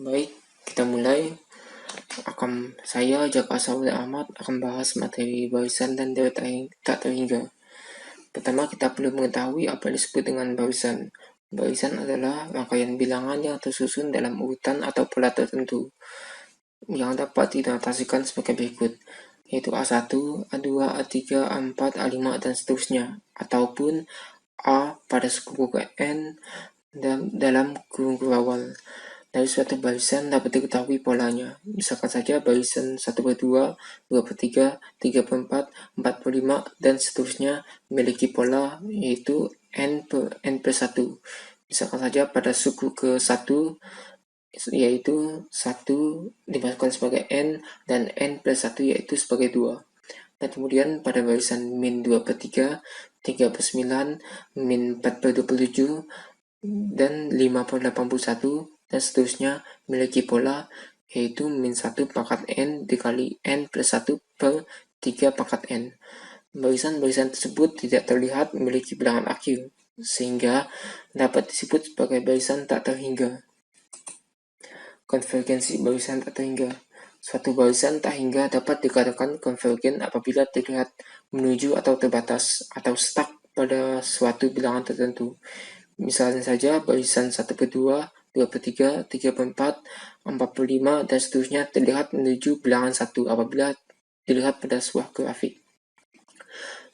Baik, kita mulai. Saya Jaka Saud Ahmad akan bahas materi barisan dan teori tak terhingga. Pertama, kita perlu mengetahui apa yang disebut dengan barisan. Barisan adalah rangkaian bilangan yang tersusun dalam urutan atau pola tertentu yang dapat dinotasikan sebagai berikut, yaitu A1, A2, A3, A4, A5, dan seterusnya, ataupun A pada suku ke N dalam kurung awal. Dari suatu barisan dapat diketahui polanya. Misalkan saja barisan 1/2, 2/3, 3/4, 4/5, dan seterusnya memiliki pola yaitu n plus 1. Misalkan saja pada suku ke-1 yaitu 1 dimasukkan sebagai n dan n plus 1 yaitu sebagai 2. Dan kemudian pada barisan min 2/3, 3/9, min 4/27, dan 5/81 dan seterusnya memiliki pola yaitu min 1 pangkat n dikali n plus 1 per 3 pangkat n. Barisan-barisan tersebut tidak terlihat memiliki bilangan akhir, sehingga dapat disebut sebagai barisan tak terhingga. Konvergensi barisan tak terhingga. Suatu barisan tak hingga dapat dikatakan konvergen apabila terlihat menuju atau terbatas atau stuck pada suatu bilangan tertentu. Misalnya saja barisan 1/2, 2/3, 3/4, 4/5, dan seterusnya terlihat menuju bilangan 1 apabila dilihat pada sebuah grafik.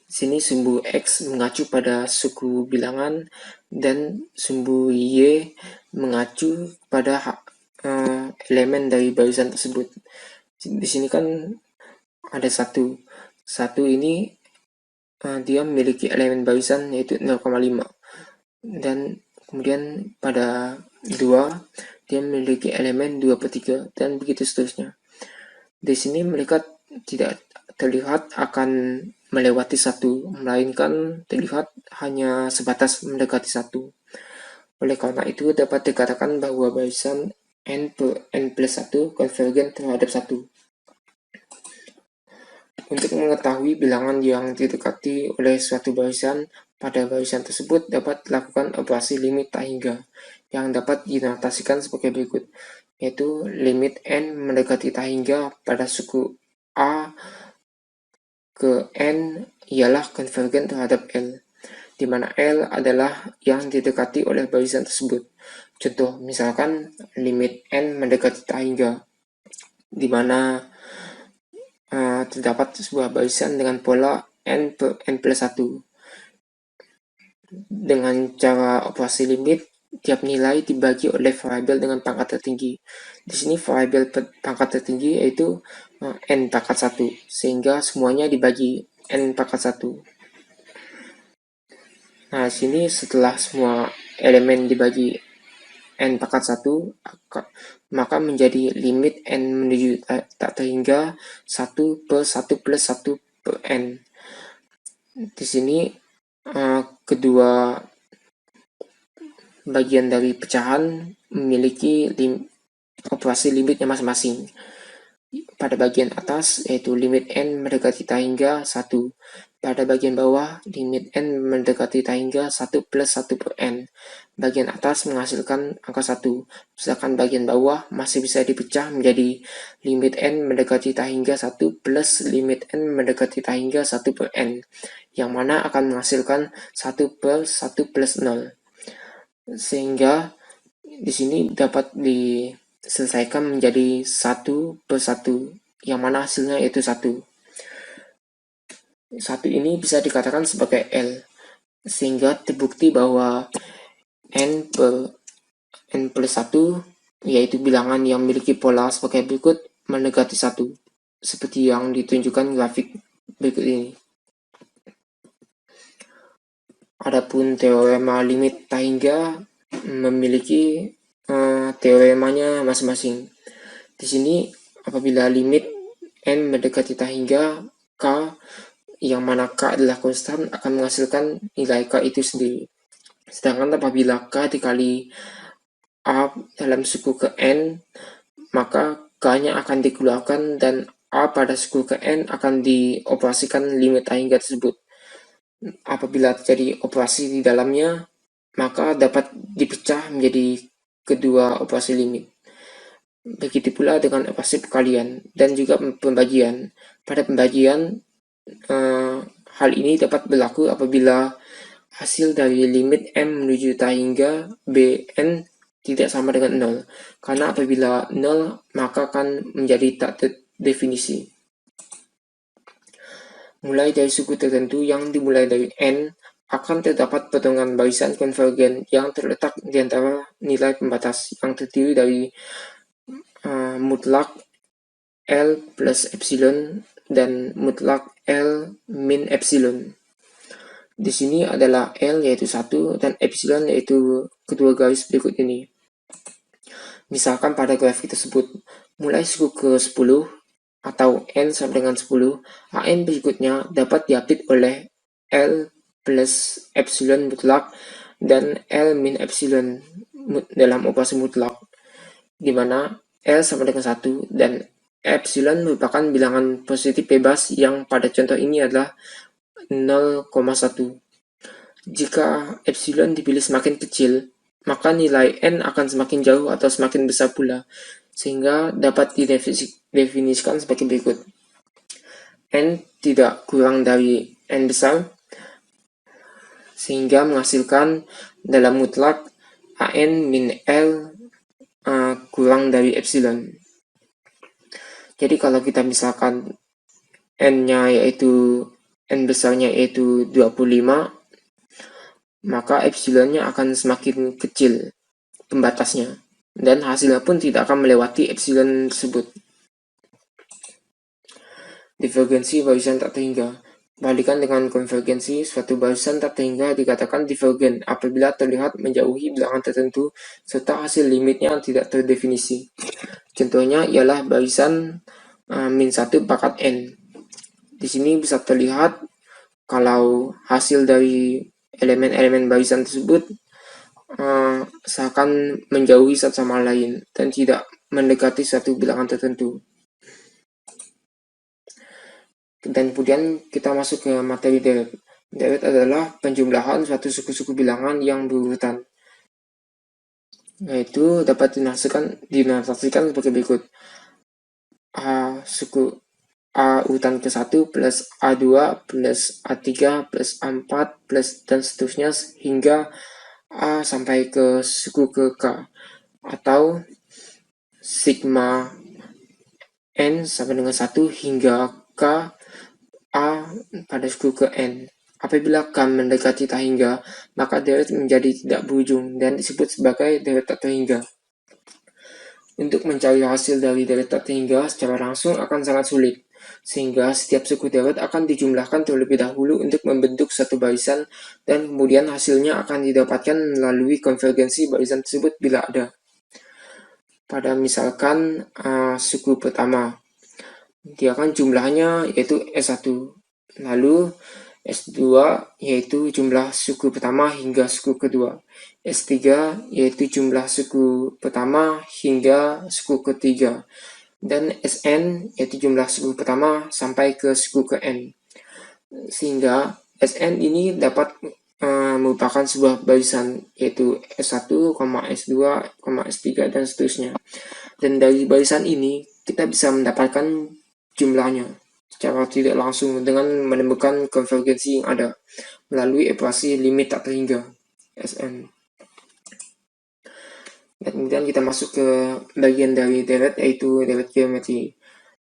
Di sini sumbu X mengacu pada suku bilangan dan sumbu Y mengacu pada elemen dari barisan tersebut. Di sini kan ada satu. Satu ini dia memiliki elemen barisan yaitu 0,5. Dan kemudian pada 2 dia memiliki elemen 2/3 dan begitu seterusnya. Di sini mereka tidak terlihat akan melewati 1, melainkan terlihat hanya sebatas mendekati 1. Oleh karena itu dapat dikatakan bahwa barisan n plus 1 konvergen terhadap 1. Untuk mengetahui bilangan yang didekati oleh suatu barisan, pada barisan tersebut dapat dilakukan operasi limit tak hingga yang dapat dinotasikan sebagai berikut, yaitu limit n mendekati tak hingga pada suku A ke n ialah konvergen terhadap L, di mana L adalah yang didekati oleh barisan tersebut. Contoh, misalkan limit n mendekati tak hingga, di mana terdapat sebuah barisan dengan pola n plus 1. Dengan cara operasi limit, tiap nilai dibagi oleh variabel dengan pangkat tertinggi. Di sini variabel pangkat tertinggi yaitu n pangkat 1, sehingga semuanya dibagi n pangkat 1. Nah, sini setelah semua elemen dibagi n pangkat 1, maka menjadi limit n menuju tak terhingga 1 per 1 plus 1 per n. Di sini kedua bagian dari pecahan memiliki operasi limitnya masing-masing. Pada bagian atas yaitu limit n mendekati tak hingga 1. Pada bagian bawah limit n mendekati tak hingga 1 plus 1 per n. Bagian atas menghasilkan angka 1, sedangkan bagian bawah masih bisa dipecah menjadi limit n mendekati tak hingga 1 plus limit n mendekati tak hingga 1 per n, yang mana akan menghasilkan 1 per 1 plus 0. Sehingga di sini dapat diselesaikan menjadi 1 per 1, yang mana hasilnya yaitu 1. 1 ini bisa dikatakan sebagai L, sehingga terbukti bahwa n plus 1 yaitu bilangan yang memiliki pola sebagai berikut mendekati 1, seperti yang ditunjukkan grafik berikut ini. Adapun teorema limit tak hingga memiliki teoremanya masing-masing. Di sini apabila limit n mendekati tak hingga k, yang mana k adalah konstan, akan menghasilkan nilai k itu sendiri. Sedangkan apabila k dikali a dalam suku ke n, maka k-nya akan dikeluarkan dan a pada suku ke n akan dioperasikan limit tak hingga tersebut. Apabila terjadi operasi di dalamnya, maka dapat dipecah menjadi kedua operasi limit. Begitu pula dengan operasi perkalian dan juga pembagian. Pada pembagian, hal ini dapat berlaku apabila hasil dari limit M menuju tak hingga Bn tidak sama dengan 0. Karena apabila 0, maka akan menjadi tak terdefinisi. Mulai dari suku tertentu yang dimulai dari N, akan terdapat potongan barisan konvergen yang terletak di antara nilai pembatas yang terdiri dari mutlak L plus epsilon dan mutlak L min epsilon. Di sini adalah L yaitu 1 dan epsilon yaitu kedua garis berikut ini. Misalkan pada grafik tersebut, mulai suku ke-10 atau N sama dengan 10, AN berikutnya dapat diupdate oleh L plus epsilon mutlak dan L min epsilon dalam operasi mutlak, di mana L sama dengan 1 dan epsilon merupakan bilangan positif bebas yang pada contoh ini adalah 0,1. Jika epsilon dipilih semakin kecil, maka nilai n akan semakin jauh atau semakin besar pula, sehingga dapat didefinisikan sebagai berikut. N tidak kurang dari n besar, sehingga menghasilkan dalam mutlak AN min L kurang dari epsilon. Jadi kalau kita misalkan n-nya yaitu n besarnya yaitu 25, maka epsilonnya akan semakin kecil pembatasnya, dan hasilnya pun tidak akan melewati epsilon tersebut. Divergensi barisan tak terhingga. Balikan dengan konvergensi, suatu barisan tak terhingga dikatakan divergen apabila terlihat menjauhi bilangan tertentu serta hasil limitnya tidak terdefinisi. Contohnya ialah barisan min 1 pangkat n. Di sini bisa terlihat kalau hasil dari elemen-elemen barisan tersebut seakan menjauhi satu sama lain dan tidak mendekati satu bilangan tertentu. Dan kemudian kita masuk ke materi deret. Deret adalah penjumlahan suatu suku-suku bilangan yang berurutan, yaitu dapat dinotasikan sebagai berikut. A suku A urutan ke-1 plus A2 plus A3 plus A4 plus dan seterusnya hingga A sampai ke suku ke K, atau sigma N sama dengan 1 hingga K A pada suku ke N. Apabila K mendekati tak hingga, maka deret menjadi tidak berujung dan disebut sebagai deret tak terhingga. Untuk mencari hasil dari deret tak terhingga secara langsung akan sangat sulit, sehingga setiap suku deret akan dijumlahkan terlebih dahulu untuk membentuk satu barisan, dan kemudian hasilnya akan didapatkan melalui konvergensi barisan tersebut bila ada. Pada misalkan suku pertama, dia kan jumlahnya yaitu S1, lalu S2 yaitu jumlah suku pertama hingga suku kedua, S3 yaitu jumlah suku pertama hingga suku ketiga, dan Sn yaitu jumlah suku pertama sampai ke suku ke N. Sehingga Sn ini dapat merupakan sebuah barisan yaitu S1, S2, S3 dan seterusnya. Dan dari barisan ini kita bisa mendapatkan jumlahnya secara tidak langsung dengan menemukan konvergensi yang ada melalui operasi limit tak terhingga Sn. Dan kemudian kita masuk ke bagian dari deret, yaitu deret geometri.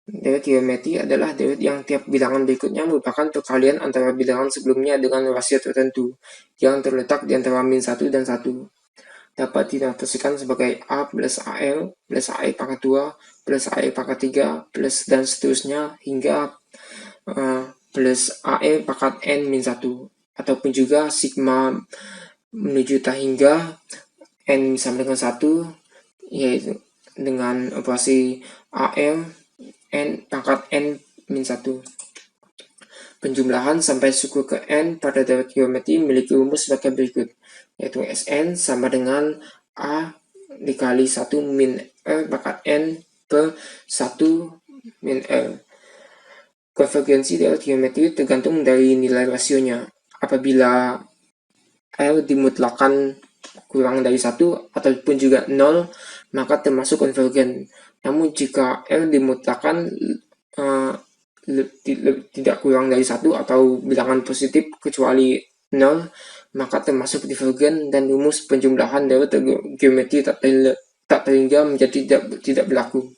Deret geometri adalah deret yang tiap bilangan berikutnya merupakan perkalian antara bilangan sebelumnya dengan rasio tertentu yang terletak di antara min 1 dan 1. Dapat dinotasikan sebagai A plus AL plus AE pangkat 2 plus AE pangkat 3 plus dan seterusnya hingga plus AE pangkat N min 1, ataupun juga sigma menuju tak hingga N sama dengan 1, yaitu dengan operasi AL N pangkat N min 1. Penjumlahan sampai suku ke N pada deret geometri memiliki rumus sebagai berikut, yaitu Sn sama dengan A dikali 1 min L pangkat N per 1 min L. Konvergensi deret geometri tergantung dari nilai rasionya. Apabila L dimutlakan kurang dari 1 ataupun juga 0, maka termasuk konvergen. Namun jika R dimutlakkan tidak kurang dari 1 atau bilangan positif kecuali 0, maka termasuk divergen dan rumus penjumlahan dari geometri tak terhingga menjadi tidak berlaku.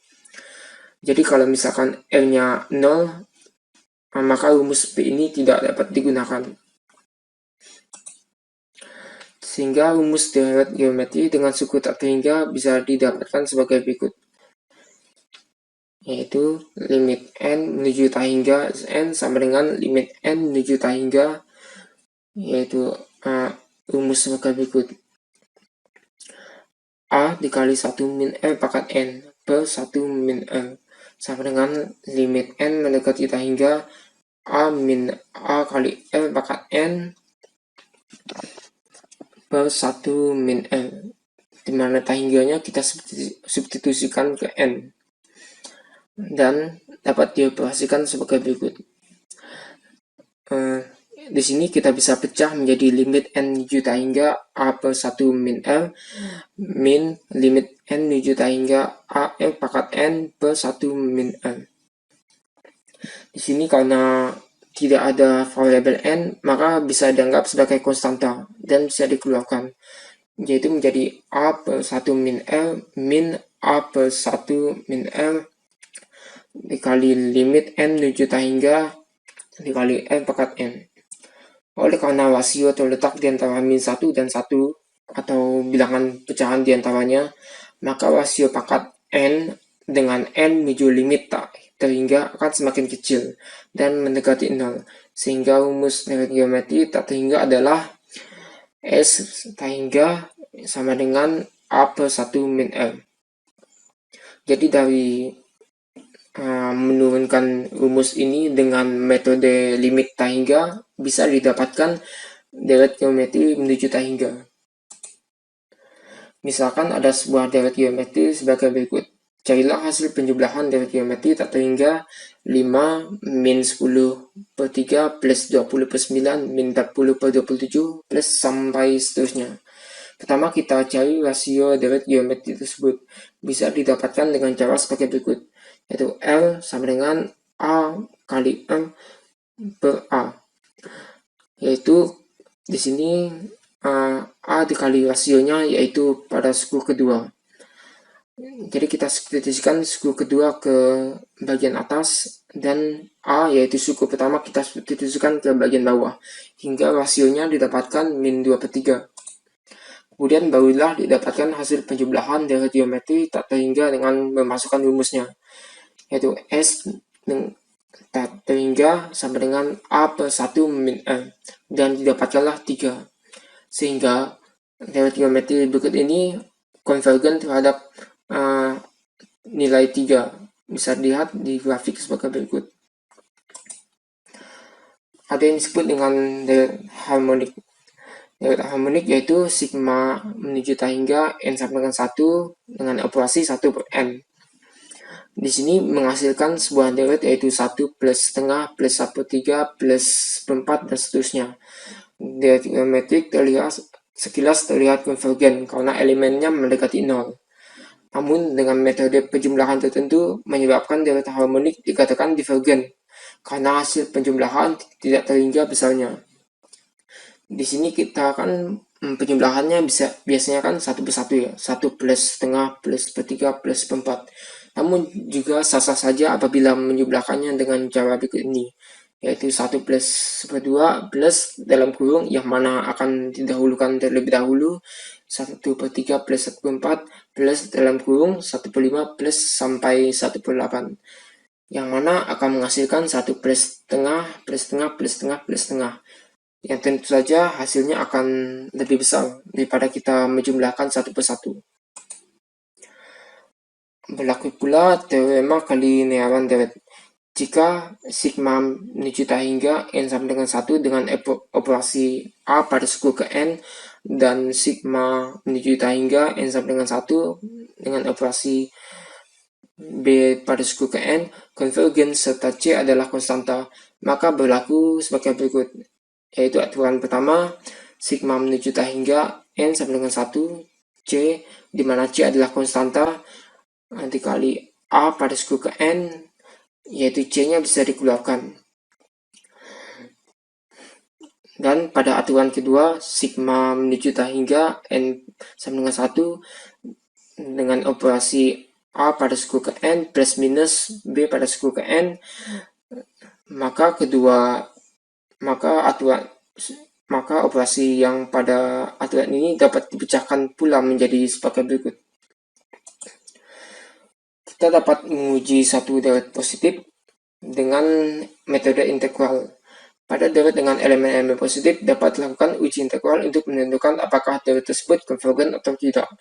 Jadi kalau misalkan R-nya 0, maka rumus P ini tidak dapat digunakan. Sehingga rumus deret geometri dengan suku tak terhingga bisa didapatkan sebagai berikut, yaitu limit n menuju tak hingga n sama dengan limit n menuju tak hingga, yaitu rumus sebagai berikut: A dikali 1 min R pangkat n per 1 min R sama dengan limit n mendekati tak hingga A min A kali R pangkat n per 1 min R, dimana tak hingganya kita substitusikan ke n dan dapat dioperasikan sebagai berikut. Di sini kita bisa pecah menjadi limit n menuju tak hingga A per 1 min R min limit n menuju tak hingga A R pangkat n per 1 min R. Di sini karena tidak ada variabel n, maka bisa dianggap sebagai konstanta dan bisa dikeluarkan, yaitu menjadi A per 1 min R min A per 1 min R dikali limit n menuju tak hingga dikali n pangkat n. Oleh karena rasio terletak di antara min 1 dan 1 atau bilangan pecahan di antaranya, maka rasio pangkat n dengan n menuju limit tak terhingga akan semakin kecil dan mendekati 0, sehingga rumus deret geometri tak terhingga adalah S tak hingga sama dengan A per 1 min R. Jadi dari menurunkan rumus ini dengan metode limit tak hingga bisa didapatkan deret geometri menuju tak hingga. Misalkan ada sebuah deret geometri sebagai berikut. Carilah hasil penjumlahan deret geometri tak terhingga 5 min 10 per 3 plus 20 per 9 min 40 per 27 plus sampai seterusnya. Pertama kita cari rasio deret geometri tersebut. Bisa didapatkan dengan cara sebagai berikut, yaitu L sama dengan A kali M per A, yaitu di sini A dikali rasionya yaitu pada suku kedua. Jadi kita substitusikan suku kedua ke bagian atas dan A yaitu suku pertama kita substitusikan ke bagian bawah hingga rasionya didapatkan min 2 per 3. Kemudian barulah didapatkan hasil penjumlahan deret geometri tak terhingga dengan memasukkan rumusnya, yaitu S tak terhingga sama dengan A per 1 min R dan didapatkanlah 3. Sehingga deret geometri berikut ini konvergen terhadap nilai 3. Bisa dilihat di grafik sebagai berikut. Ada yang disebut dengan deret harmonik. Deret harmonik yaitu sigma menuju tak hingga n sama dengan 1 dengan operasi 1 per n. Di sini menghasilkan sebuah deret yaitu 1 plus setengah plus 1 per 3 plus seperempat dan seterusnya. Deret geometrik sekilas terlihat konvergen karena elemennya mendekati 0. Namun dengan metode penjumlahan tertentu menyebabkan deret harmonik dikatakan divergen karena hasil penjumlahan tidak terhingga besarnya. Di sini kita kan penjumlahannya biasanya kan 1 per 1 ya, 1 plus setengah plus per 3 plus seperempat. Namun juga sah-sah saja apabila menjumlahkannya dengan cara berikut ini, yaitu 1 plus 1/2 plus dalam kurung yang mana akan didahulukan terlebih dahulu 1 per 3 plus 1 per 4 plus dalam kurung 1 per 5 plus sampai 1 per 8, yang mana akan menghasilkan 1 plus setengah plus setengah plus setengah plus setengah, yang tentu saja hasilnya akan lebih besar daripada kita menjumlahkan 1 per 1. Berlaku pula teorema kelinearan deret. Jika sigma menuju tak hingga n sama dengan 1 dengan operasi A pada suku ke n dan sigma menuju tak hingga n sama dengan 1 dengan operasi B pada suku ke n, konvergen serta C adalah konstanta, maka berlaku sebagai berikut, yaitu aturan pertama, sigma menuju tak hingga n sama dengan 1 C, di mana C adalah konstanta, dikali A pada suku ke N, yaitu C-nya bisa dikeluarkan. Dan pada aturan kedua, sigma menuju tak hingga N sama dengan 1 dengan operasi A pada suku ke N plus minus B pada suku ke N, maka operasi yang pada aturan ini dapat dipecahkan pula menjadi sebagai berikut. Kita dapat menguji satu deret positif dengan metode integral. Pada deret dengan elemen-elemen positif dapat dilakukan uji integral untuk menentukan apakah deret tersebut konvergen atau tidak.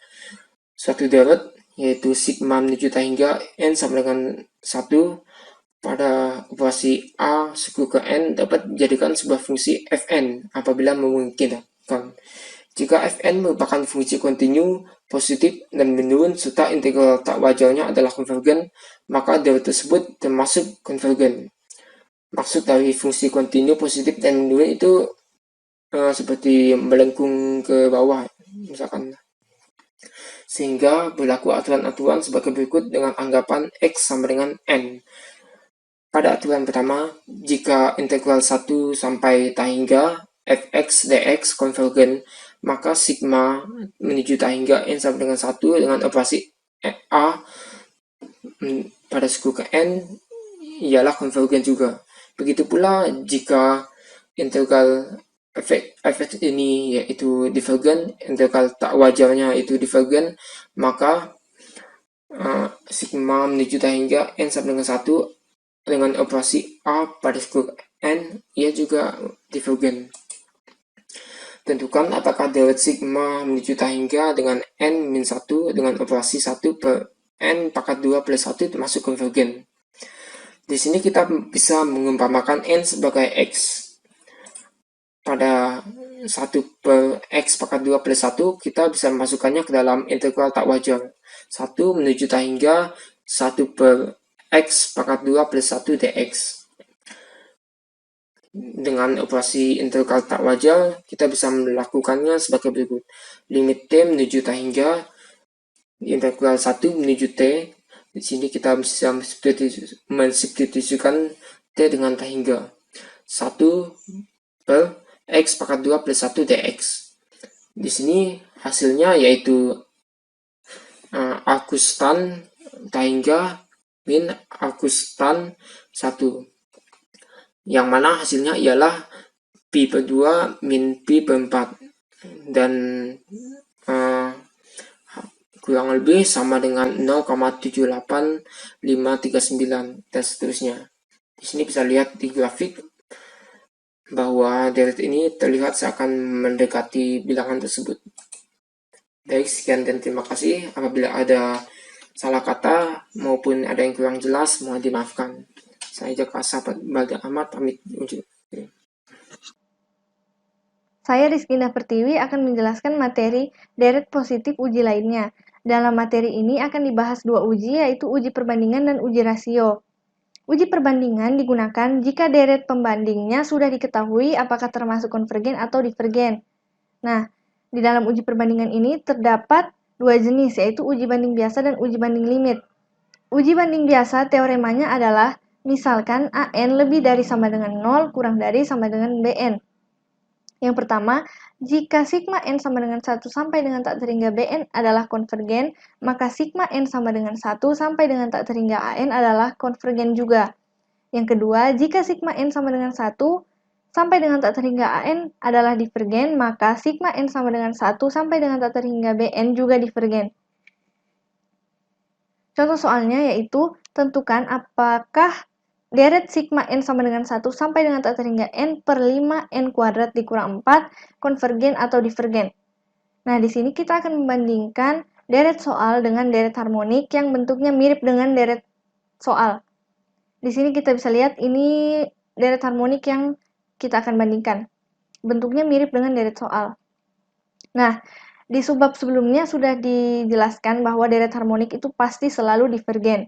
Suatu deret, yaitu sigma menuju tak hingga N sama dengan 1 pada operasi A suku ke N dapat dijadikan sebuah fungsi Fn apabila memungkinkan. Jika Fn merupakan fungsi kontinu, positif, dan menurun serta integral tak wajarnya adalah konvergen, maka deret tersebut termasuk konvergen. Maksud dari fungsi kontinu, positif, dan menurun itu seperti melengkung ke bawah, misalkan. Sehingga berlaku aturan-aturan sebagai berikut dengan anggapan X sama dengan N. Pada aturan pertama, jika integral 1 sampai tak hingga fx dx konvergen, maka sigma menuju tak hingga N sama dengan 1 dengan operasi A pada suku ke N ialah konvergen juga. Begitu pula jika integral fx ini yaitu divergen, integral tak wajarnya itu divergen, maka sigma menuju tak hingga N sama dengan 1 dengan operasi A pada suku N, ia juga divergen. Tentukan apakah deret sigma menuju tak hingga dengan N-1 dengan operasi 1 per N pangkat 2 plus 1 termasuk konvergen. Di sini kita bisa mengumpamakan N sebagai X. Pada 1 per X pangkat 2 plus 1, kita bisa memasukkannya ke dalam integral tak wajar. 1 menuju tak hingga 1 per X pangkat 2 plus 1 dx. Dengan operasi integral tak wajar, kita bisa melakukannya sebagai berikut. Limit T menuju tak hingga integral 1 menuju T. Di sini kita bisa mensubstitusikan T dengan tak hingga. 1 per X pangkat 2 plus 1 dx. Di sini hasilnya yaitu arcus tan tak hingga min arcus tan 1. Yang mana hasilnya ialah pi per 2 min pi per 4. Dan kurang lebih sama dengan 0,78539 dan seterusnya. Di sini bisa lihat di grafik bahwa deret ini terlihat seakan mendekati bilangan tersebut. Baik, sekian dan terima kasih. Apabila ada salah kata maupun ada yang kurang jelas, mohon dimaafkan. Saya Jaka Sahabat Balda Ahmad pamit undur. Saya Rizky Pertiwi akan menjelaskan materi deret positif uji lainnya. Dalam materi ini akan dibahas dua uji, yaitu uji perbandingan dan uji rasio. Uji perbandingan digunakan jika deret pembandingnya sudah diketahui apakah termasuk konvergen atau divergen. Nah, di dalam uji perbandingan ini terdapat dua jenis, yaitu uji banding biasa dan uji banding limit. Uji banding biasa teoremanya adalah misalkan AN lebih dari sama dengan 0 kurang dari sama dengan BN. Yang pertama, jika sigma N sama dengan 1 sampai dengan tak terhingga Bn adalah konvergen, maka sigma N sama dengan 1 sampai dengan tak terhingga An adalah konvergen juga. Yang kedua, jika sigma N sama dengan 1 sampai dengan tak terhingga An adalah divergen, maka sigma N sama dengan 1 sampai dengan tak terhingga Bn juga divergen. Contoh soalnya yaitu, tentukan apakah deret sigma N sama dengan 1 sampai dengan tak terhingga N per 5 N kuadrat dikurang 4 konvergen atau divergen. Nah, di sini kita akan membandingkan deret soal dengan deret harmonik yang bentuknya mirip dengan deret soal. Di sini kita bisa lihat ini deret harmonik yang kita akan bandingkan. Bentuknya mirip dengan deret soal. Nah, di subbab sebelumnya sudah dijelaskan bahwa deret harmonik itu pasti selalu divergen.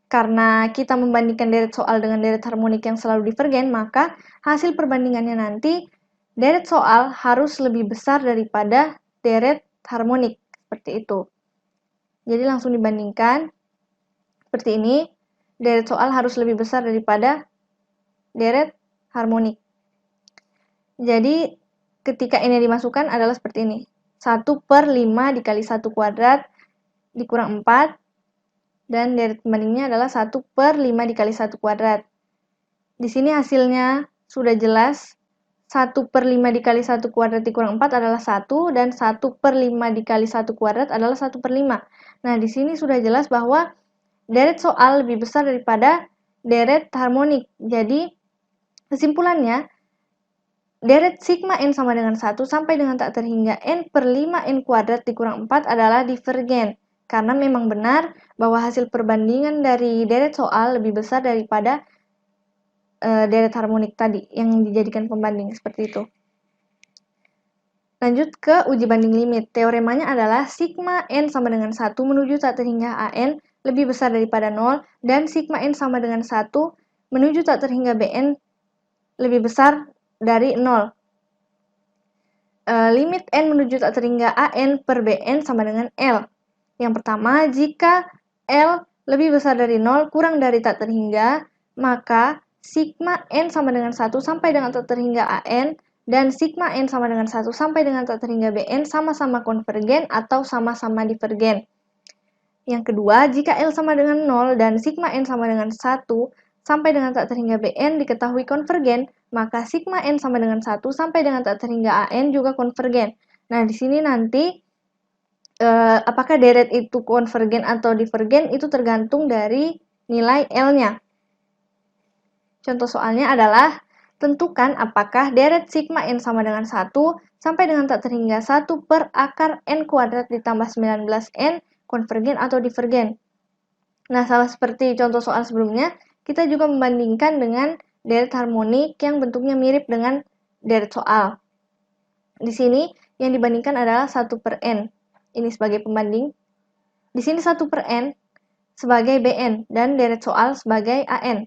Karena kita membandingkan deret soal dengan deret harmonik yang selalu divergen, maka hasil perbandingannya nanti deret soal harus lebih besar daripada deret harmonik, seperti itu. Jadi langsung dibandingkan. seperti ini, deret soal harus lebih besar daripada deret harmonik. Jadi, ketika ini dimasukkan adalah seperti ini. 1/5 dikali 1 kuadrat dikurang 4, dan deret pembandingnya adalah 1/5 dikali 1 kuadrat. Di sini hasilnya sudah jelas, 1/5 dikali 1 kuadrat dikurang 4 adalah 1, dan 1/5 dikali 1 kuadrat adalah 1/5. Nah, di sini sudah jelas bahwa deret soal lebih besar daripada deret harmonik. Jadi, kesimpulannya, deret sigma n sama dengan 1 sampai dengan tak terhingga n/5n kuadrat dikurang 4 adalah divergen. Karena memang benar bahwa hasil perbandingan dari deret soal lebih besar daripada deret harmonik tadi yang dijadikan pembanding, seperti itu. Lanjut ke uji banding limit. Teoremanya adalah sigma n sama dengan 1 menuju tak terhingga an lebih besar daripada 0, dan sigma n sama dengan 1 menuju tak terhingga bn lebih besar dari 0. Limit n menuju tak terhingga an per bn sama dengan L. Yang pertama, jika L lebih besar dari 0 kurang dari tak terhingga, maka sigma n sama dengan 1 sampai dengan tak terhingga an dan sigma n sama dengan 1 sampai dengan tak terhingga bn sama-sama konvergen atau sama-sama divergen. Yang kedua, jika L sama dengan 0 dan sigma n sama dengan 1 sampai dengan tak terhingga bn diketahui konvergen, maka sigma n sama dengan 1 sampai dengan tak terhingga an juga konvergen. Nah, di sini nanti apakah deret itu konvergen atau divergen itu tergantung dari nilai L-nya. Contoh soalnya adalah, tentukan apakah deret sigma n sama dengan 1 sampai dengan tak terhingga 1 per akar n kuadrat ditambah 19n konvergen atau divergen. Nah, sama seperti contoh soal sebelumnya, kita juga membandingkan dengan deret harmonik yang bentuknya mirip dengan deret soal. Di sini yang dibandingkan adalah 1/n. Ini sebagai pembanding. Di sini 1/n sebagai bn dan deret soal sebagai an.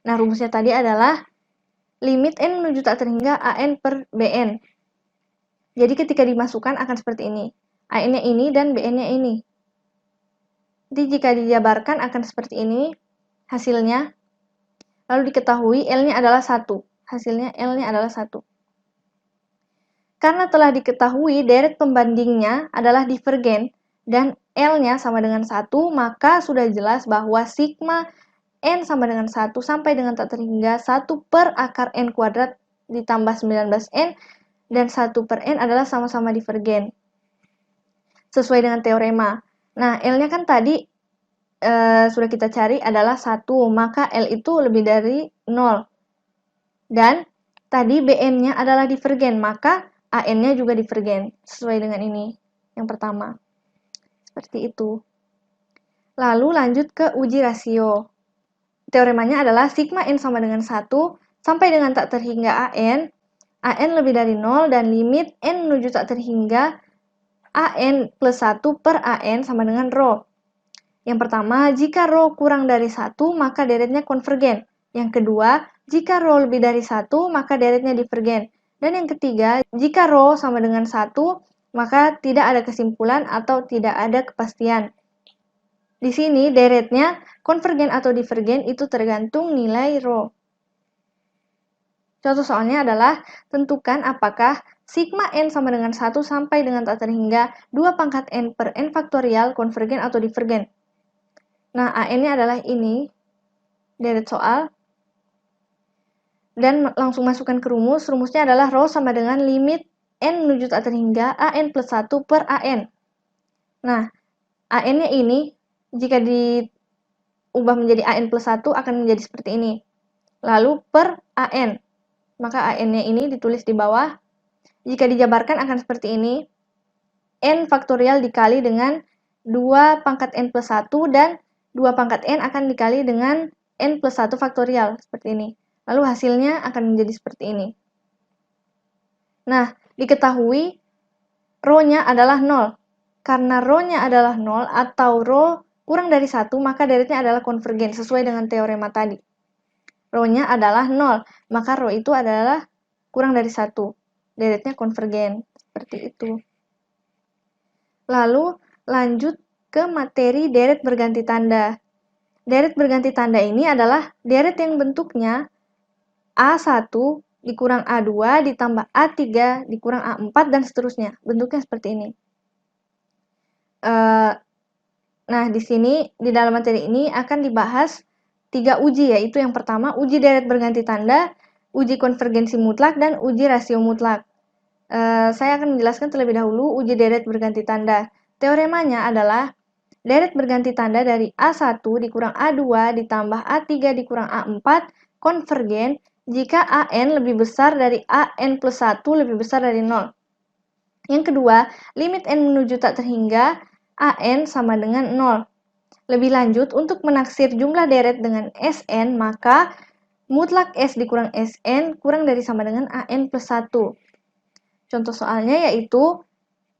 Nah, rumusnya tadi adalah limit n menuju tak terhingga an per bn. Jadi ketika dimasukkan akan seperti ini. an-nya ini dan bn-nya ini. Jadi jika dijabarkan akan seperti ini hasilnya. Lalu diketahui L-nya adalah 1. Hasilnya L-nya adalah 1. Karena telah diketahui deret pembandingnya adalah divergen dan L-nya sama dengan 1, maka sudah jelas bahwa sigma n sama dengan 1 sampai dengan tak terhingga 1 per akar n kuadrat ditambah 19n dan 1/n adalah sama-sama divergen. Sesuai dengan teorema. Nah, L-nya kan tadi sudah kita cari adalah 1, maka L itu lebih dari 0. Dan tadi Bn-nya adalah divergen, maka An-nya juga divergen. Sesuai dengan ini, yang pertama. Seperti itu. Lalu lanjut ke uji rasio. Teoremanya adalah sigma n sama dengan 1 sampai dengan tak terhingga an lebih dari 0 dan limit n menuju tak terhingga an plus 1 per an sama dengan rho. Yang pertama, jika rho kurang dari 1, maka deretnya konvergen. Yang kedua, jika rho lebih dari 1, maka deretnya divergen. Dan yang ketiga, jika rho sama dengan 1, maka tidak ada kesimpulan atau tidak ada kepastian. Di sini, deretnya konvergen atau divergen itu tergantung nilai rho. Contoh soalnya adalah, tentukan apakah sigma n sama dengan 1 sampai dengan tak terhingga 2 pangkat n per n faktorial konvergen atau divergen. Nah, an-nya adalah ini, deret soal. Dan langsung masukkan ke rumus. Rumusnya adalah rho sama dengan limit n menuju tak terhingga an plus 1 per an. Nah, an-nya ini, jika diubah menjadi an plus 1 akan menjadi seperti ini. Lalu per an. Maka an-nya ini ditulis di bawah. Jika dijabarkan akan seperti ini. N faktorial dikali dengan 2 pangkat n plus 1 dan 2 pangkat n akan dikali dengan n plus 1 faktorial, seperti ini. Lalu hasilnya akan menjadi seperti ini. Nah, diketahui rho-nya adalah 0. Karena rho-nya adalah 0 atau rho kurang dari 1, maka deretnya adalah konvergen, sesuai dengan teorema tadi. Rho-nya adalah 0, maka rho itu adalah kurang dari 1. Deretnya konvergen, seperti itu. Lalu, lanjut ke materi deret berganti tanda. Deret berganti tanda ini adalah deret yang bentuknya A1 dikurang A2 ditambah A3 dikurang A4 dan seterusnya. Bentuknya seperti ini. Nah, di sini, di dalam materi ini akan dibahas 3 uji, yaitu yang pertama, uji deret berganti tanda, uji konvergensi mutlak, dan uji rasio mutlak. Saya akan menjelaskan terlebih dahulu uji deret berganti tanda. Teoremanya adalah deret berganti tanda dari A1 dikurang A2 ditambah A3 dikurang A4 konvergen jika AN lebih besar dari AN plus 1 lebih besar dari 0. Yang kedua, limit N menuju tak terhingga AN sama dengan 0. Lebih lanjut, untuk menaksir jumlah deret dengan Sn, maka mutlak S dikurang Sn kurang dari sama dengan AN plus 1. Contoh soalnya yaitu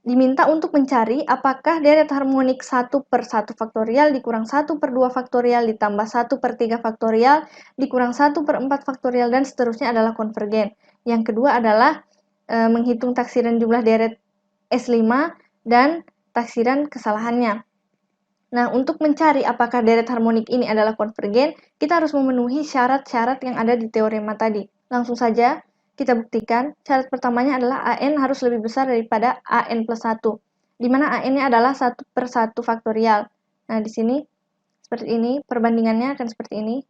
diminta untuk mencari apakah deret harmonik 1 per 1 faktorial dikurang 1 per 2 faktorial ditambah 1 per 3 faktorial dikurang 1 per 4 faktorial dan seterusnya adalah konvergen. Yang kedua adalah menghitung taksiran jumlah deret S5 dan taksiran kesalahannya. Nah, untuk mencari apakah deret harmonik ini adalah konvergen, kita harus memenuhi syarat-syarat yang ada di teorema tadi. Langsung saja kita buktikan. Syarat pertamanya adalah AN harus lebih besar daripada AN plus 1, di mana AN-nya adalah 1 per 1 faktorial. Nah, di sini seperti ini, perbandingannya akan seperti ini.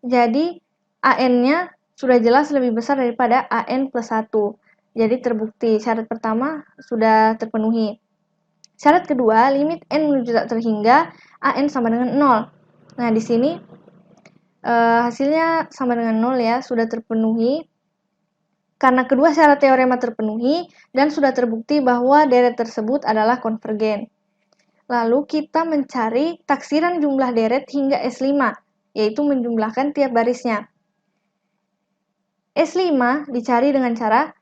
Jadi, AN-nya sudah jelas lebih besar daripada AN plus 1. Jadi, terbukti syarat pertama sudah terpenuhi. Syarat kedua, limit N menuju tak terhingga AN sama dengan 0. Nah, di sini hasilnya sama dengan 0 ya, sudah terpenuhi. Karena kedua syarat teorema terpenuhi dan sudah terbukti bahwa deret tersebut adalah konvergen. Lalu kita mencari taksiran jumlah deret hingga S5, yaitu menjumlahkan tiap barisnya. S5 dicari dengan cara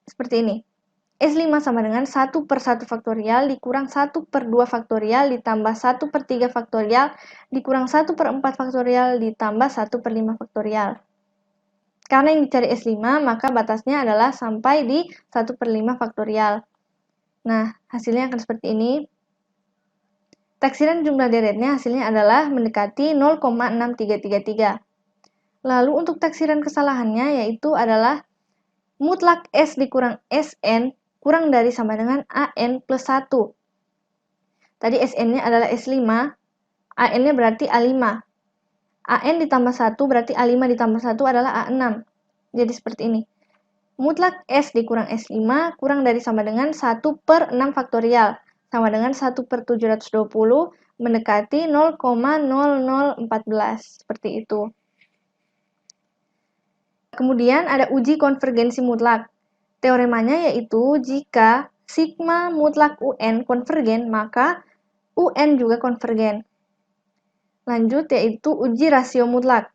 seperti ini. S5 sama dengan 1 per 1 faktorial dikurang 1 per 2 faktorial ditambah 1 per 3 faktorial dikurang 1 per 4 faktorial ditambah 1 per 5 faktorial. Karena yang dicari S5, maka batasnya adalah sampai di 1 per 5 faktorial. Nah, hasilnya akan seperti ini. Taksiran jumlah deretnya hasilnya adalah mendekati 0,6333. Lalu untuk taksiran kesalahannya yaitu adalah mutlak S dikurang Sn kurang dari sama dengan AN plus 1. Tadi Sn-nya adalah S5, AN-nya berarti A5. AN ditambah 1 berarti A5 ditambah 1 adalah A6. Jadi seperti ini. Mutlak S dikurang S5 kurang dari sama dengan 1 per 6 faktorial. Sama dengan 1 per 720 mendekati 0,0014. Seperti itu. Kemudian ada uji konvergensi mutlak. Teoremanya yaitu jika sigma mutlak UN konvergen, maka UN juga konvergen. Lanjut yaitu uji rasio mutlak.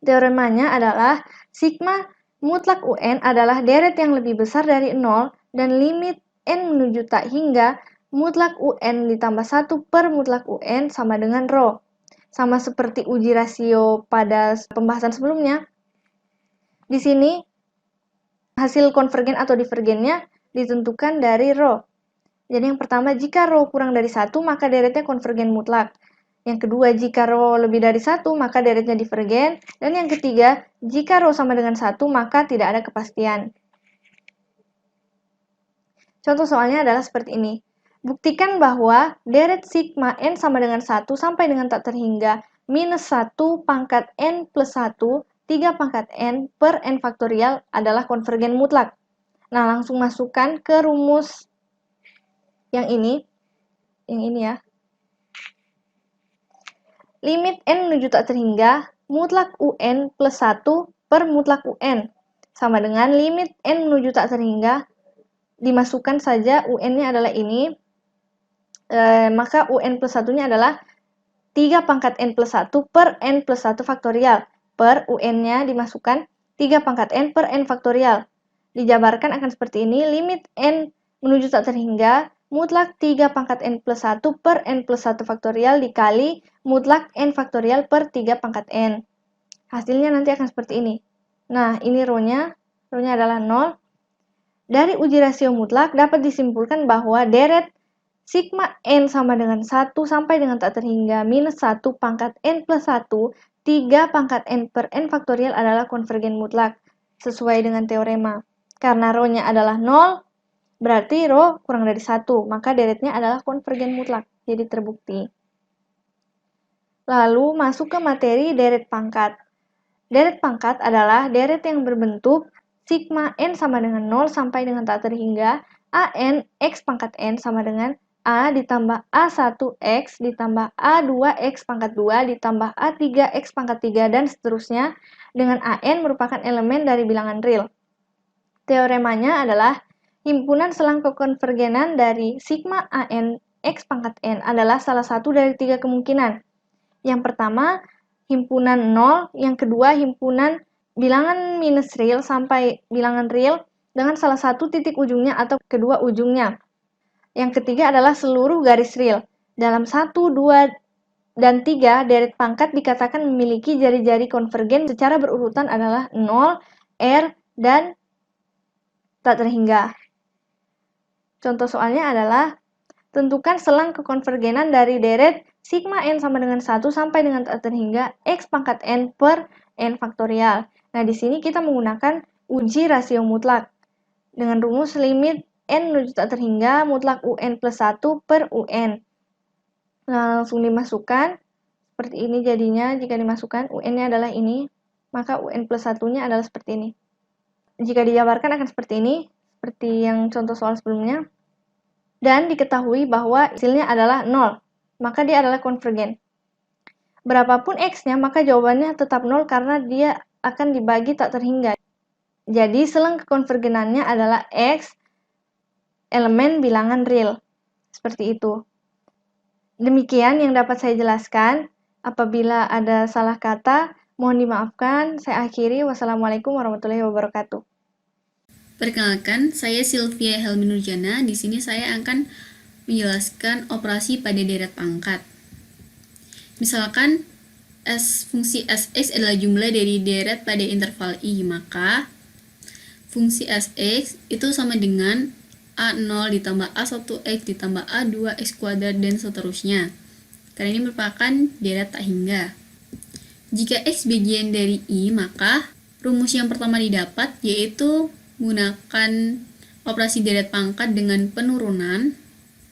Teoremanya adalah sigma mutlak UN adalah deret yang lebih besar dari 0 dan limit N menuju tak hingga mutlak UN ditambah 1 per mutlak UN sama dengan rho. Sama seperti uji rasio pada pembahasan sebelumnya. Di sini hasil konvergen atau divergennya ditentukan dari rho. Jadi yang pertama, jika rho kurang dari 1, maka deretnya konvergen mutlak. Yang kedua, jika rho lebih dari 1, maka deretnya divergen. Dan yang ketiga, jika rho sama dengan 1, maka tidak ada kepastian. Contoh soalnya adalah seperti ini. Buktikan bahwa deret sigma N sama dengan 1 sampai dengan tak terhingga minus 1 pangkat N plus 1, 3 pangkat N per N faktorial adalah konvergen mutlak. Nah, langsung masukkan ke rumus yang ini ya. Limit N menuju tak terhingga mutlak UN plus 1 per mutlak UN sama dengan limit N menuju tak terhingga, dimasukkan saja UN-nya adalah ini, maka UN plus 1-nya adalah 3 pangkat N plus 1 per N plus 1 faktorial, per UN-nya dimasukkan 3 pangkat N per N faktorial. Dijabarkan akan seperti ini, limit N menuju tak terhingga mutlak 3 pangkat N plus 1 per N plus 1 faktorial dikali mutlak N faktorial per 3 pangkat N. Hasilnya nanti akan seperti ini. Nah, ini rho-nya adalah 0. Dari uji rasio mutlak dapat disimpulkan bahwa deret sigma n sama dengan 1 sampai dengan tak terhingga minus 1 pangkat n plus 1, 3 pangkat n per n faktorial adalah konvergen mutlak, sesuai dengan teorema. Karena rho-nya adalah 0, berarti rho kurang dari 1, maka deretnya adalah konvergen mutlak, jadi terbukti. Lalu masuk ke materi deret pangkat. Deret pangkat adalah deret yang berbentuk sigma n sama dengan 0 sampai dengan tak terhingga an x pangkat n sama dengan a ditambah a1x ditambah a2x pangkat 2 ditambah a3x pangkat 3 dan seterusnya, dengan an merupakan elemen dari bilangan real. Teoremanya adalah himpunan selang kekonvergenan dari sigma an x pangkat n adalah salah satu dari 3 kemungkinan. Yang pertama, himpunan 0, yang kedua, himpunan bilangan minus real sampai bilangan real dengan salah satu titik ujungnya atau kedua ujungnya. Yang ketiga adalah seluruh garis real. Dalam 1, 2, dan 3, deret pangkat dikatakan memiliki jari-jari konvergen secara berurutan adalah 0, R, dan tak terhingga. Contoh soalnya adalah tentukan selang kekonvergenan dari deret sigma n sama dengan 1 sampai dengan tak terhingga x pangkat n per n faktorial. Nah, di sini kita menggunakan uji rasio mutlak dengan rumus limit n menuju tak terhingga mutlak un plus 1 per un. Nah, langsung dimasukkan. Seperti ini jadinya jika dimasukkan. Un-nya adalah ini, maka un plus 1-nya adalah seperti ini. Jika dijabarkan akan seperti ini, seperti yang contoh soal sebelumnya. Dan diketahui bahwa hasilnya adalah 0, maka dia adalah konvergen. Berapapun x-nya, maka jawabannya tetap 0 karena dia akan dibagi tak terhingga. Jadi, selang kekonvergenannya adalah x elemen bilangan real. Seperti itu. Demikian yang dapat saya jelaskan. Apabila ada salah kata, mohon dimaafkan. Saya akhiri. Wassalamualaikum warahmatullahi wabarakatuh. Perkenalkan, saya Sylvia Helmi Nurjana. Di sini saya akan menjelaskan operasi pada deret pangkat. Misalkan fungsi Sx adalah jumlah dari deret pada interval I, maka fungsi Sx itu sama dengan A0 ditambah A1x ditambah A2x kuadrat dan seterusnya. Karena ini merupakan deret tak hingga. Jika x bagian dari I, maka rumus yang pertama didapat yaitu menggunakan operasi deret pangkat dengan penurunan,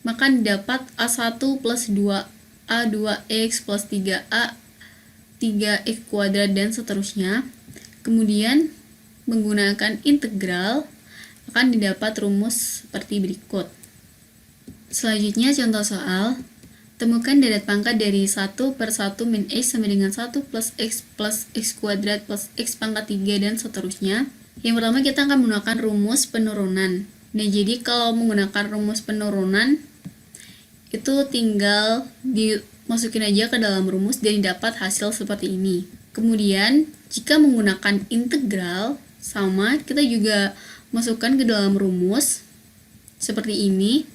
maka didapat A1 plus 2A2x plus 3A 3x kuadrat dan seterusnya. Kemudian menggunakan integral akan didapat rumus seperti berikut. Selanjutnya contoh soal. Temukan deret pangkat dari 1 per 1 min x sama dengan 1 plus x kuadrat plus x pangkat 3 dan seterusnya. Yang pertama kita akan menggunakan rumus penurunan. Nah, jadi kalau menggunakan rumus penurunan itu tinggal dimasukin aja ke dalam rumus dan dapat hasil seperti ini. Kemudian jika menggunakan integral sama, kita juga masukkan ke dalam rumus seperti ini.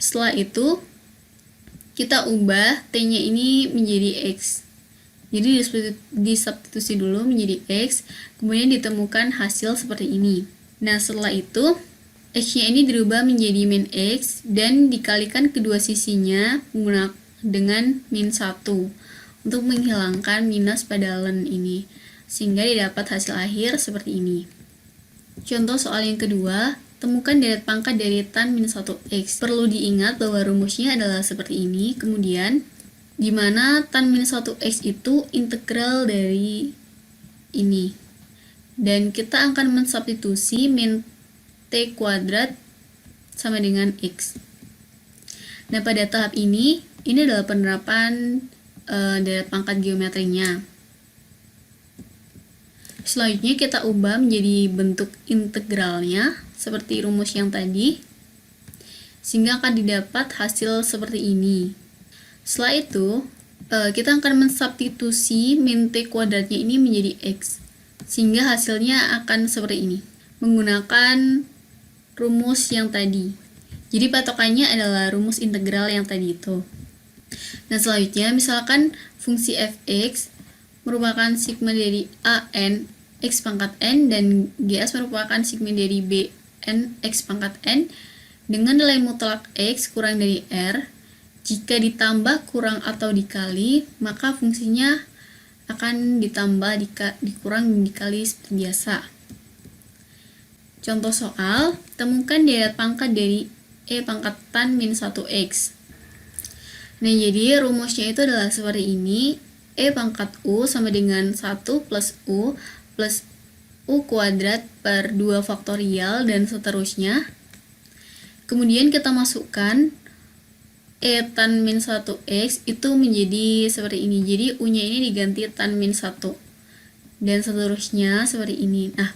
Setelah itu kita ubah t-nya ini menjadi x. Jadi disubstitusi dulu menjadi x, kemudian ditemukan hasil seperti ini. Nah, setelah itu x-nya ini dirubah menjadi min x dan dikalikan kedua sisinya menggunakan dengan min 1 untuk menghilangkan minus pada ln ini, sehingga didapat hasil akhir seperti ini. Contoh soal yang kedua, temukan deret pangkat dari tan min 1x. Perlu diingat bahwa rumusnya adalah seperti ini, kemudian di mana tan min 1x itu integral dari ini. Dan kita akan mensubstitusi min t kuadrat sama dengan x. Nah, pada tahap ini adalah penerapan deret pangkat geometrinya. Selanjutnya kita ubah menjadi bentuk integralnya seperti rumus yang tadi, sehingga akan didapat hasil seperti ini. Setelah itu kita akan mensubstitusi min t kuadratnya ini menjadi x, sehingga hasilnya akan seperti ini menggunakan rumus yang tadi. Jadi patokannya adalah rumus integral yang tadi itu. Nah, selanjutnya misalkan fungsi fx merupakan sigma dari an x pangkat n dan gs merupakan sigma dari bn x pangkat n, dengan nilai mutlak X kurang dari R, jika ditambah, kurang, atau dikali, maka fungsinya akan ditambah, dikurang, dan dikali seperti biasa. Contoh soal, temukan deret pangkat dari E pangkat tan min 1X. Nah, jadi rumusnya itu adalah seperti ini. E pangkat U sama dengan 1 plus U plus U kuadrat per 2 faktorial dan seterusnya. Kemudian kita masukkan E tan min 1X itu menjadi seperti ini. Jadi U-nya ini diganti tan min 1. Dan seterusnya seperti ini. Nah,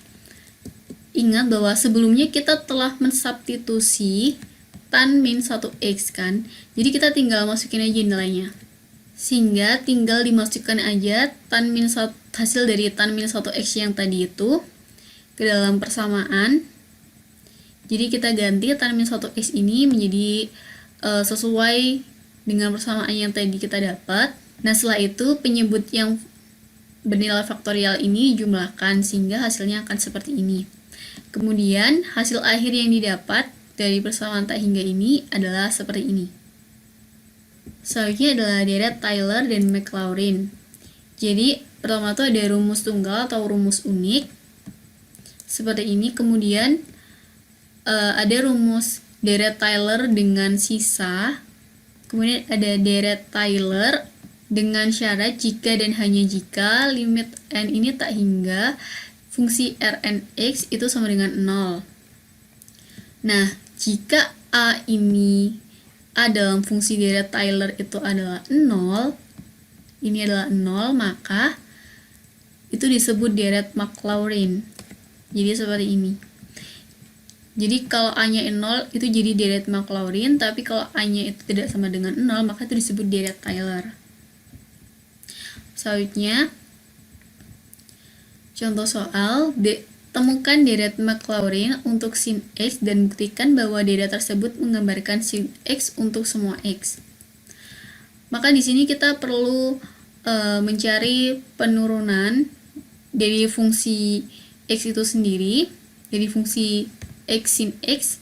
ingat bahwa sebelumnya kita telah mensubstitusi tan min 1X kan. Jadi kita tinggal masukin aja nilainya. Sehingga tinggal dimasukkan aja hasil dari tan min 1X yang tadi itu ke dalam persamaan. Jadi kita ganti tan min 1X ini menjadi sesuai dengan persamaan yang tadi kita dapat. Nah, setelah itu penyebut yang bernilai faktorial ini jumlahkan sehingga hasilnya akan seperti ini. Kemudian hasil akhir yang didapat dari persamaan tak hingga ini adalah seperti ini. Selanjutnya adalah deret Taylor dan Maclaurin. Jadi pertama itu ada rumus tunggal atau rumus unik seperti ini. Kemudian ada rumus deret Taylor dengan sisa. Kemudian ada deret Taylor dengan syarat jika dan hanya jika limit n ini tak hingga fungsi Rn x itu sama dengan 0. Nah, jika A dalam fungsi deret Taylor itu adalah 0, ini adalah 0, maka itu disebut deret Maclaurin. Jadi seperti ini. Jadi kalau A-nya 0 itu jadi deret Maclaurin, tapi kalau A-nya itu tidak sama dengan 0, maka itu disebut deret Taylor. Selanjutnya, contoh soal, temukan deret Maclaurin untuk sin X dan buktikan bahwa deret tersebut menggambarkan sin X untuk semua X. Maka di sini kita perlu mencari penurunan dari fungsi X itu sendiri, dari fungsi X sin X.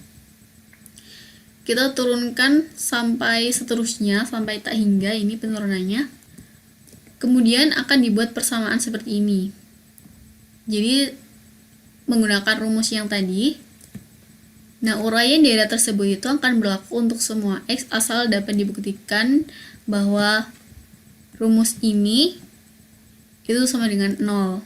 Kita turunkan sampai seterusnya, sampai tak hingga, ini penurunannya. Kemudian akan dibuat persamaan seperti ini. Jadi menggunakan rumus yang tadi. Nah, uraian deret tersebut itu akan berlaku untuk semua X asal dapat dibuktikan bahwa rumus ini itu sama dengan 0.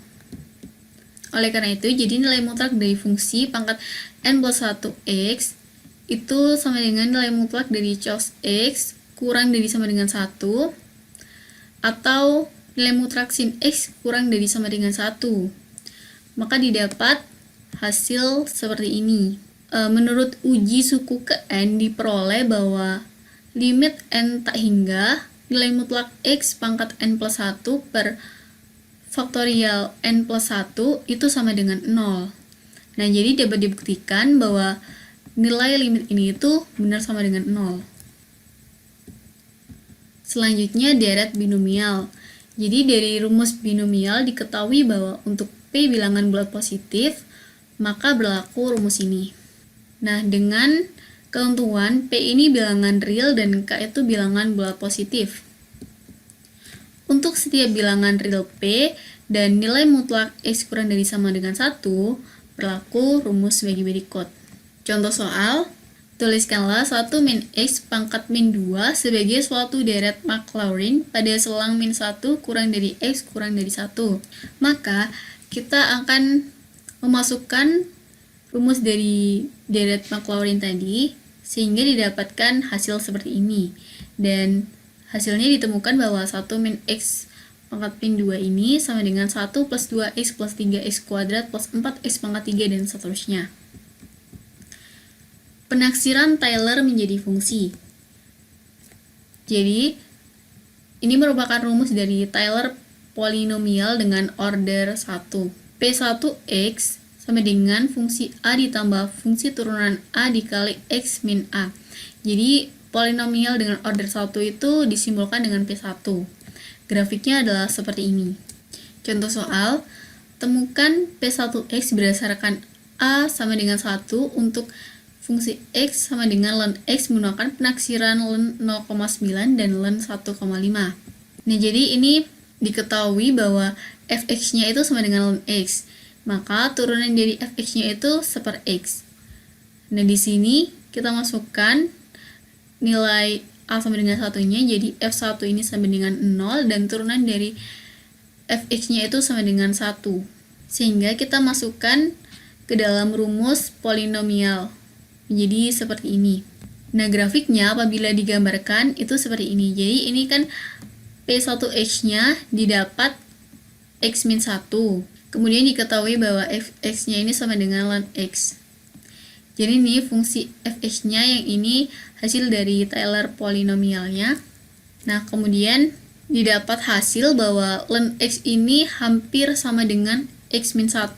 Oleh karena itu, jadi nilai mutlak dari fungsi pangkat n plus 1x itu sama dengan nilai mutlak dari cos x kurang dari sama dengan 1, atau nilai mutlak sin x kurang dari sama dengan 1. Maka didapat hasil seperti ini. Menurut uji suku ke n diperoleh bahwa limit n tak hingga nilai mutlak x pangkat n plus 1 per faktorial n plus 1 itu sama dengan 0. Nah, jadi dapat dibuktikan bahwa nilai limit ini itu benar sama dengan 0. Selanjutnya deret binomial. Jadi dari rumus binomial diketahui bahwa untuk P bilangan bulat positif, maka berlaku rumus ini. Nah, dengan ketentuan P ini bilangan real dan K itu bilangan bulat positif. Untuk setiap bilangan real P dan nilai mutlak X kurang dari sama dengan 1, berlaku rumus sebagai berikut. Contoh soal, tuliskanlah 1 min X pangkat min 2 sebagai suatu deret Maclaurin pada selang min 1 kurang dari X kurang dari 1. Maka, kita akan memasukkan rumus dari deret Maclaurin tadi, sehingga didapatkan hasil seperti ini. Dan hasilnya ditemukan bahwa 1 min X pangkat min 2 ini sama dengan 1 plus 2X plus 3X kuadrat plus 4X pangkat 3 dan seterusnya. Penaksiran Taylor menjadi fungsi. Jadi, ini merupakan rumus dari Taylor polinomial dengan order 1. P1X sama dengan fungsi A ditambah fungsi turunan A dikali X min A. Jadi, polinomial dengan order 1 itu disimbolkan dengan P1. Grafiknya adalah seperti ini. Contoh soal, temukan P1X berdasarkan A sama dengan 1 untuk fungsi X sama dengan ln X menggunakan penaksiran ln 0,9 dan ln 1,5. Nah, jadi ini diketahui bahwa fx-nya itu sama dengan ln X. Maka turunan dari fx-nya itu 1/X. Nah, di sini kita masukkan nilai A sama dengan 1-nya, jadi F1 ini sama dengan 0 dan turunan dari fx-nya itu sama dengan 1. Sehingga kita masukkan ke dalam rumus polinomial. Jadi seperti ini. Nah, grafiknya apabila digambarkan itu seperti ini. Jadi ini kan P1H-nya didapat X-1. Kemudian diketahui bahwa fx-nya ini sama dengan ln X. Jadi ini fungsi fx-nya yang ini hasil dari Taylor polinomialnya. Nah, kemudian didapat hasil bahwa ln X ini hampir sama dengan X-1.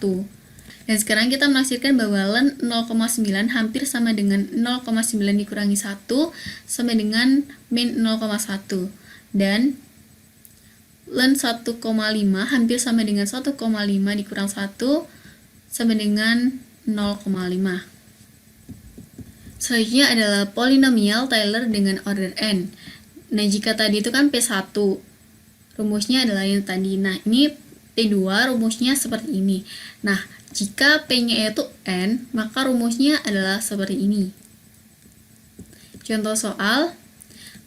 Dan sekarang kita menaksirkan bahwa ln 0,9 hampir sama dengan 0,9 dikurangi 1 sama dengan min 0,1. Dan ln 1,5 hampir sama dengan 1,5 dikurang 1 sama dengan 0,5. Selanjutnya adalah polinomial Taylor dengan order n. Nah, jika tadi itu kan P1, rumusnya adalah yang tadi. Nah, ini P2 rumusnya seperti ini. Nah, jika P-nya itu n, maka rumusnya adalah seperti ini. Contoh soal,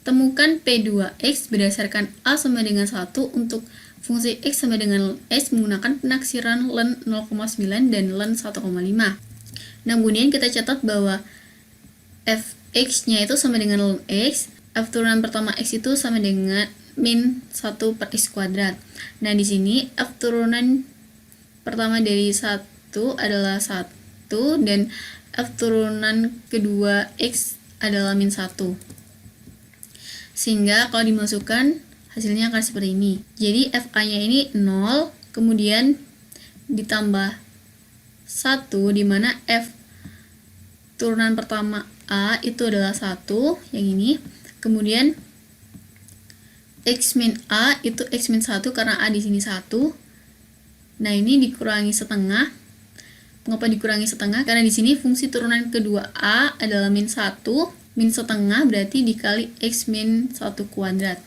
temukan P2X berdasarkan A sama dengan 1 untuk fungsi X sama dengan S menggunakan penaksiran ln 0,9 dan ln 1,5. Nah, kemudian kita catat bahwa fx-nya itu sama dengan ln X, f turunan pertama X itu sama dengan min 1/X kuadrat. Nah, di sini f turunan pertama dari 1 adalah 1 dan f turunan kedua X adalah min 1. Sehingga kalau dimasukkan hasilnya akan seperti ini. Jadi fa-nya ini 0, kemudian ditambah 1 di mana f turunan pertama A itu adalah 1, yang ini. Kemudian X min A itu X min 1 karena A di sini 1. Nah, ini dikurangi setengah. Mengapa dikurangi setengah? Karena di sini fungsi turunan kedua A adalah min 1. Min setengah berarti dikali X min 1 kuadrat.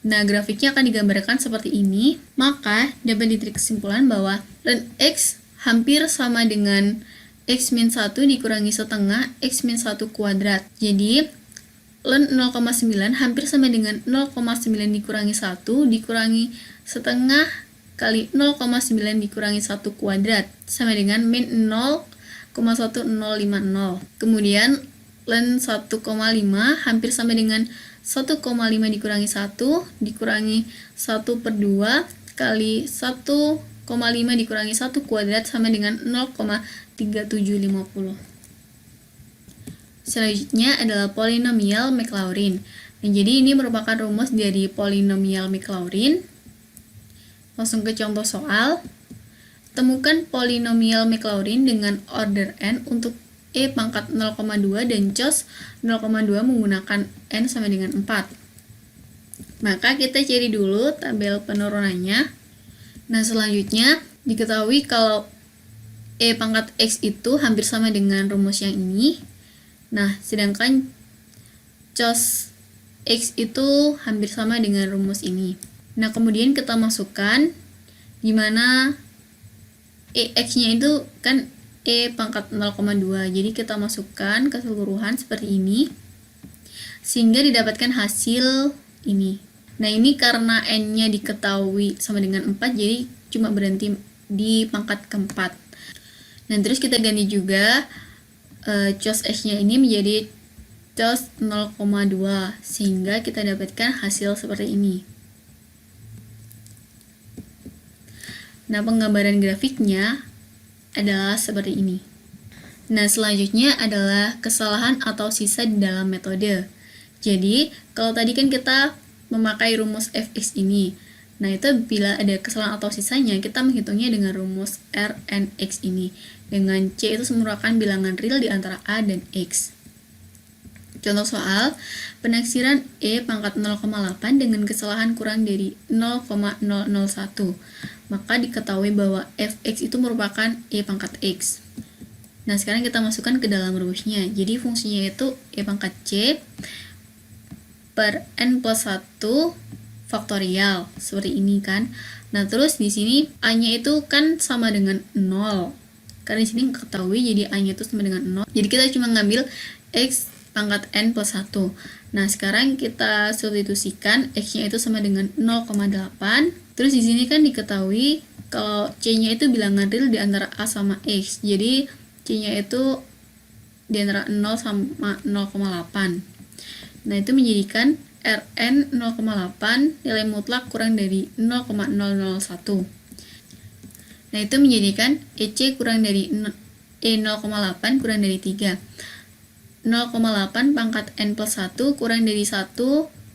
Nah, grafiknya akan digambarkan seperti ini. Maka, dapat ditarik kesimpulan bahwa ln X hampir sama dengan X min 1 dikurangi setengah X min 1 kuadrat. Jadi, ln 0,9 hampir sama dengan 0,9 dikurangi 1 dikurangi setengah kali 0,9 dikurangi 1 kuadrat sama dengan min 0,1050. Kemudian ln 1,5 hampir sama dengan 1,5 dikurangi 1 dikurangi 1/2 kali 1,5 dikurangi 1 kuadrat sama dengan 0,3750. Selanjutnya adalah polinomial Maclaurin. Nah, jadi ini merupakan rumus dari polinomial Maclaurin. Langsung ke contoh soal. Temukan polinomial Maclaurin dengan order n untuk e pangkat 0,2 dan cos 0,2 menggunakan n sama dengan 4. Maka kita cari dulu tabel penurunannya. Nah, selanjutnya diketahui kalau e pangkat x itu hampir sama dengan rumus yang ini. Nah, sedangkan cos x itu hampir sama dengan rumus ini. Nah, kemudian kita masukkan di mana x-nya itu kan e pangkat 0,2. Jadi kita masukkan keseluruhan seperti ini sehingga didapatkan hasil ini. Nah, ini karena n-nya diketahui sama dengan 4, jadi cuma berhenti di pangkat keempat. Nah, terus kita ganti juga cos x-nya ini menjadi cos 0,2 sehingga kita dapatkan hasil seperti ini. Nah, penggambaran grafiknya adalah seperti ini. Nah, selanjutnya adalah kesalahan atau sisa di dalam metode. Jadi, kalau tadi kan kita memakai rumus fx ini. Nah, itu bila ada kesalahan atau sisanya, kita menghitungnya dengan rumus Rnx ini. Dengan C itu merupakan bilangan real di antara A dan X. Contoh soal, penaksiran E pangkat 0,8 dengan kesalahan kurang dari 0,001. Maka diketahui bahwa fx itu merupakan E pangkat X. Nah, sekarang kita masukkan ke dalam rumusnya. Jadi fungsinya itu E pangkat C per N plus 1 faktorial. Seperti ini kan. Nah, terus di sini A-nya itu kan sama dengan 0. Karena di sini ketahui jadi A-nya itu sama dengan 0. Jadi kita cuma ngambil X pangkat N plus 1. Nah, sekarang kita substitusikan X-nya itu sama dengan 0,8. Terus di sini kan diketahui kalau C-nya itu bilangan real di antara A sama X. Jadi C-nya itu di antara 0 sama 0,8. Nah, itu menjadikan Rn 0,8 nilai mutlak kurang dari 0,001. Nah, itu menjadikan EC kurang dari E0,8 kurang dari 3. 0,8 pangkat N plus 1 kurang dari 1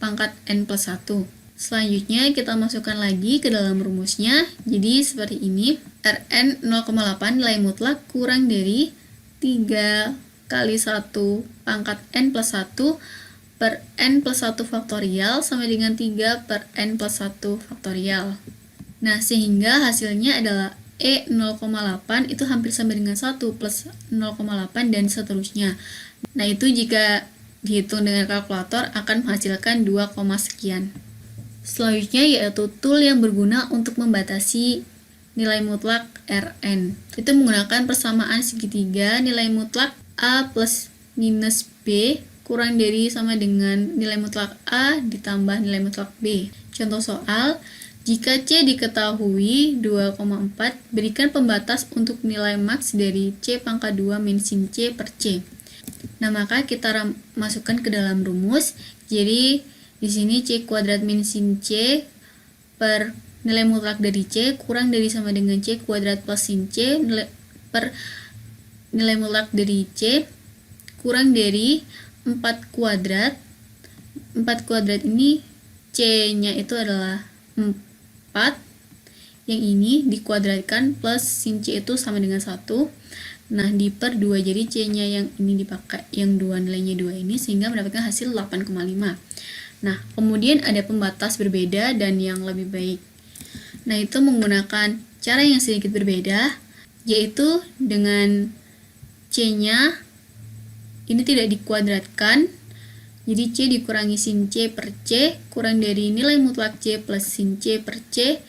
pangkat N plus 1. Selanjutnya kita masukkan lagi ke dalam rumusnya. Jadi seperti ini. Rn 0,8 nilai mutlak kurang dari 3 kali 1 pangkat N plus 1 per N plus 1 faktorial sama dengan 3 per N plus 1 faktorial. Nah, sehingga hasilnya adalah E0,8 itu hampir sama dengan 1 plus 0,8 dan seterusnya. Nah, itu jika dihitung dengan kalkulator akan menghasilkan 2, sekian. Selanjutnya yaitu tool yang berguna untuk membatasi nilai mutlak Rn. Itu menggunakan persamaan segitiga nilai mutlak A plus minus B kurang dari sama dengan nilai mutlak A ditambah nilai mutlak B. Contoh soal, jika C diketahui 2,4, berikan pembatas untuk nilai maks dari C pangkat 2 min sin C per C. Nah, maka kita masukkan ke dalam rumus. Jadi, di sini C kuadrat min sin C per nilai mutlak dari C kurang dari sama dengan C kuadrat plus sin C per nilai mutlak dari C kurang dari 4 kuadrat. 4 kuadrat ini C-nya itu adalah 4. Yang ini dikuadratkan plus sin C itu sama dengan 1. Nah, di per 2, jadi C-nya yang ini dipakai, yang 2 nilainya 2 ini, sehingga mendapatkan hasil 8,5. Nah, kemudian ada pembatas berbeda dan yang lebih baik. Nah, itu menggunakan cara yang sedikit berbeda, yaitu dengan C-nya ini tidak dikuadratkan, jadi C dikurangi sin C per C kurang dari nilai mutlak C plus sin C per C.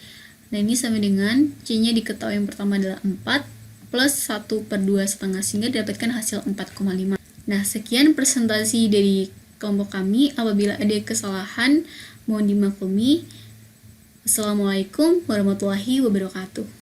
Nah, ini sama dengan C-nya diketahui yang pertama adalah 4 plus 1 per 2,5 sehingga didapatkan hasil 4,5. Nah, sekian presentasi dari kelompok kami. Apabila ada kesalahan, mohon dimaklumi. Assalamualaikum warahmatullahi wabarakatuh.